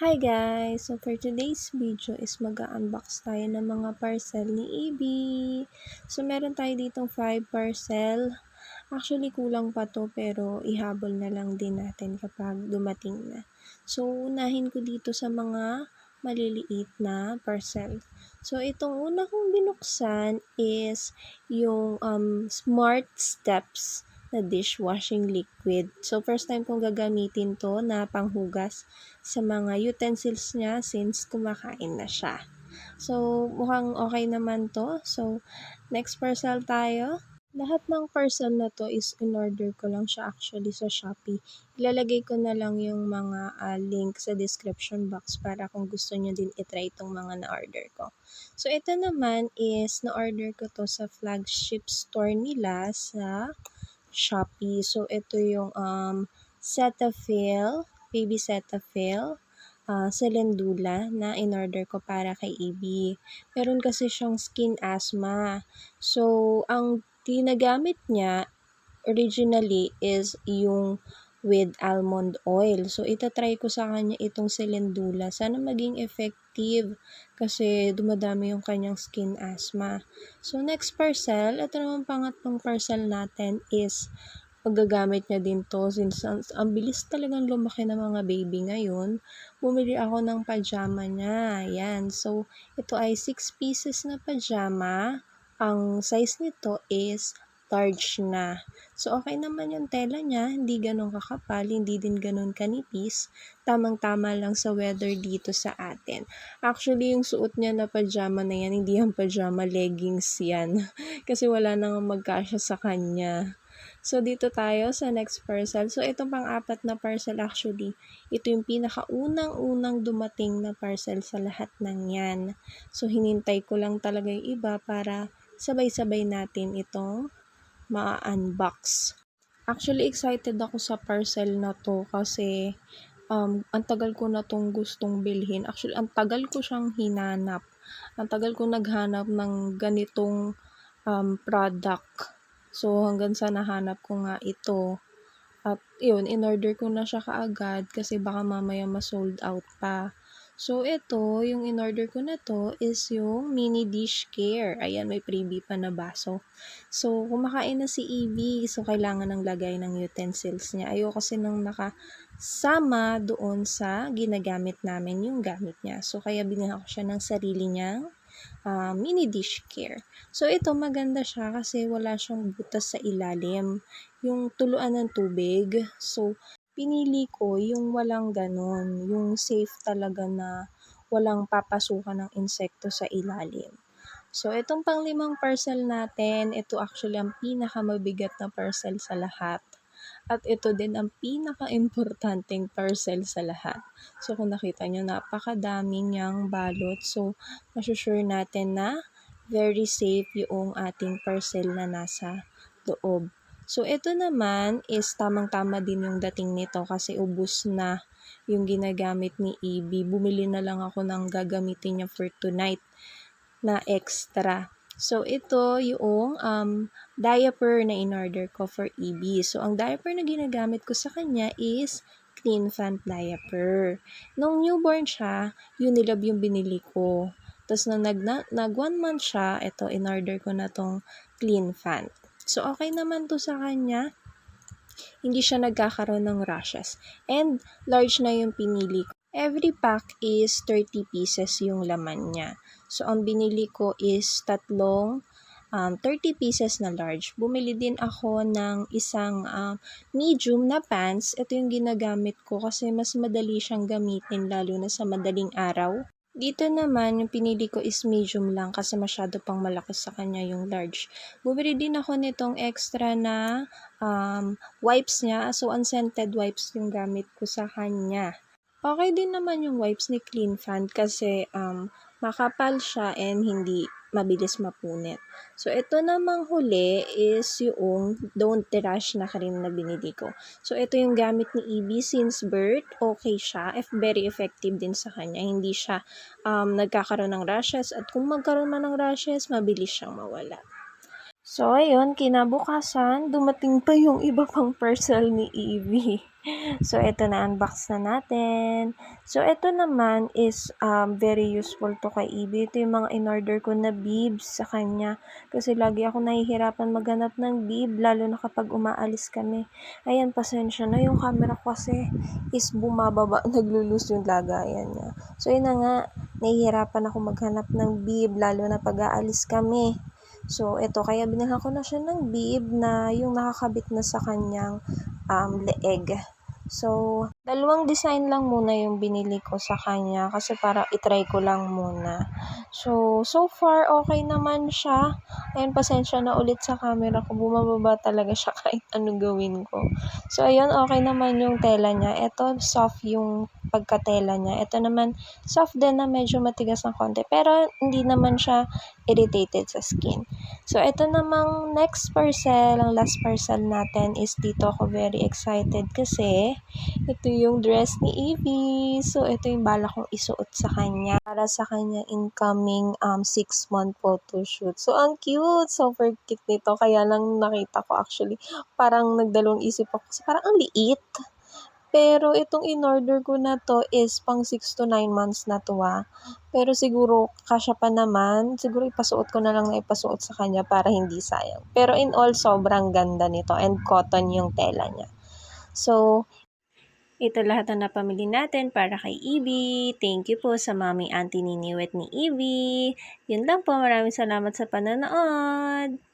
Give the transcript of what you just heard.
Hi guys! So for today's video is mag-unbox tayo ng mga parcel ni EB. So meron tayo ditong 5 parcel. Actually kulang pa to pero ihabol na lang din natin kapag dumating na. So unahin ko dito sa mga maliliit na parcel. So itong una kong binuksan is yung Smart Steps na dishwashing liquid. So first time kong gagamitin to na panghugas sa mga utensils niya since kumakain na siya. So, mukhang okay naman to. So, next parcel tayo. Lahat ng parcel na to is in-order ko lang siya actually sa Shopee. Ilalagay ko na lang yung mga link sa description box para kung gusto nyo din itry itong mga na-order ko. So, ito naman is na-order ko to sa flagship store nila sa Shopee. So, ito yung Cetaphil, baby Cetaphil, Calendula na in-order ko para kay EB. Meron kasi siyang skin asthma. So, ang ginagamit niya originally is yung with almond oil. So, itatry ko sa kanya itong Calendula. Sana maging effective kasi dumadami yung kanyang skin asthma. So, next parcel, ito naman pangatlong parcel natin is magagamit niya din to since ang bilis talagang lumaki ng mga baby ngayon. Bumili ako ng pajama niya. Yan. So, ito ay 6 pieces na pajama. Ang size nito is large na. So, okay naman yung tela niya. Hindi ganun kakapal, hindi din ganun kanipis. Tamang-tama lang sa weather dito sa atin. Actually, yung suot niya na pajama na yan, hindi yung pajama, leggings yan. Kasi wala nang magkasya sa kanya. So, dito tayo sa next parcel. So, itong pang-apat na parcel actually, ito yung pinakaunang-unang dumating na parcel sa lahat ng yan. So, hinintay ko lang talaga yung iba para sabay-sabay natin itong ma-unbox. Actually, excited ako sa parcel na to kasi ang tagal ko na tong gustong bilhin. Actually, ang tagal ko siyang hinanap. Ang tagal ko naghanap ng ganitong product. So, hanggang sa nahanap ko nga ito. At yun, in-order ko na siya kaagad kasi baka mamaya ma-sold out pa. So, ito, yung in-order ko na to is yung mini dish care. Ayan, may freebie pa na baso. So, kumakain na si Evie. So, kailangan ng lagay ng utensils niya. Ayoko kasi nang nakasama doon sa ginagamit namin yung gamit niya. So, kaya binigyan ko siya ng sarili niyang mini dish care. So, ito maganda siya kasi wala siyang butas sa ilalim. Yung tuluan ng tubig. So, pinili ko yung walang ganon. Yung safe talaga na walang papasukan ng insekto sa ilalim. So, itong panglimang parcel natin, ito actually ang pinakamabigat na parcel sa lahat. At ito din ang pinaka-importanting parcel sa lahat. So, kung nakita nyo, napakadami niyang balot. So, masusure natin na very safe yung ating parcel na nasa loob. So, ito naman is tamang-tama din yung dating nito kasi ubos na yung ginagamit ni EB. Bumili na lang ako ng gagamitin niya for tonight na extra. So, ito yung diaper na in-order ko for EB. So, ang diaper na ginagamit ko sa kanya is Clean Fant diaper. Nung newborn siya, Unilab yung binili ko. Tapos, nung nag 1 month siya, ito, in-order ko na tong Clean Fant. So, okay naman to sa kanya. Hindi siya nagkakaroon ng rashes. And, large na yung pinili ko. Every pack is 30 pieces yung laman niya. So, ang binili ko is tatlong 30 pieces na large. Bumili din ako ng isang medium na pants. Ito yung ginagamit ko kasi mas madali siyang gamitin lalo na sa madaling araw. Dito naman, yung pinili ko is medium lang kasi masyado pang malaki sa kanya yung large. Bumili din ako nitong extra na wipes niya. So, unscented wipes yung gamit ko sa kanya. Okay din naman yung wipes ni Clean Fant kasi makapal siya and hindi mabilis mapunit. So, ito namang huli is yung Don't Rush na cream na binili ko. So, ito yung gamit ni EB since birth. Okay siya. Very effective din sa kanya. Hindi siya nagkakaroon ng rashes. At kung magkaroon man ng rashes, mabilis siyang mawala. So ayun, kinabukasan dumating pa yung iba pang parcel ni Evie. So eto na, unbox na natin. So eto naman is very useful to kay Evie. Ito yung mga in-order ko na bibs sa kanya. Kasi lagi ako nahihirapan maghanap ng bib, lalo na kapag umaalis kami. Ayan, pasensya na, yung camera ko kasi is bumababa, naglulus yung lagayan niya. So yun na nga, nahihirapan ako maghanap ng bib, lalo na pag aalis kami. So, eto, kaya binilhan ko na siya ng bib na yung nakakabit na sa kanyang leeg. So, dalawang design lang muna yung binili ko sa kanya kasi para itry ko lang muna. So far, okay naman siya. Ayun, pasensya na ulit sa camera ko. Bumababa talaga siya kahit anong gawin ko. So, ayun, okay naman yung tela niya. Ito, soft yung pagkatela niya. Ito naman, soft din na medyo matigas ng konti. Pero, hindi naman siya irritated sa skin. So, ito namang next parcel, ang last parcel natin is dito ako very excited kasi ito yung dress ni Evie. So, ito yung bala kong isuot sa kanya para sa kanya incoming 6-month photo shoot. So, ang cute! Super cute nito. Kaya lang nakita ko actually, parang nagdalawang isip ako kasi parang ang liit. Pero itong in-order ko na to is pang 6 to 9 months na to Pero siguro kasya pa naman, siguro ipasuot ko na lang na ipasuot sa kanya para hindi sayang. Pero in all, sobrang ganda nito and cotton yung tela niya. So, ito lahat na napamili natin para kay Evie. Thank you po sa Mami Auntie Niniwet ni Evie. Yun lang po, maraming salamat sa panonood.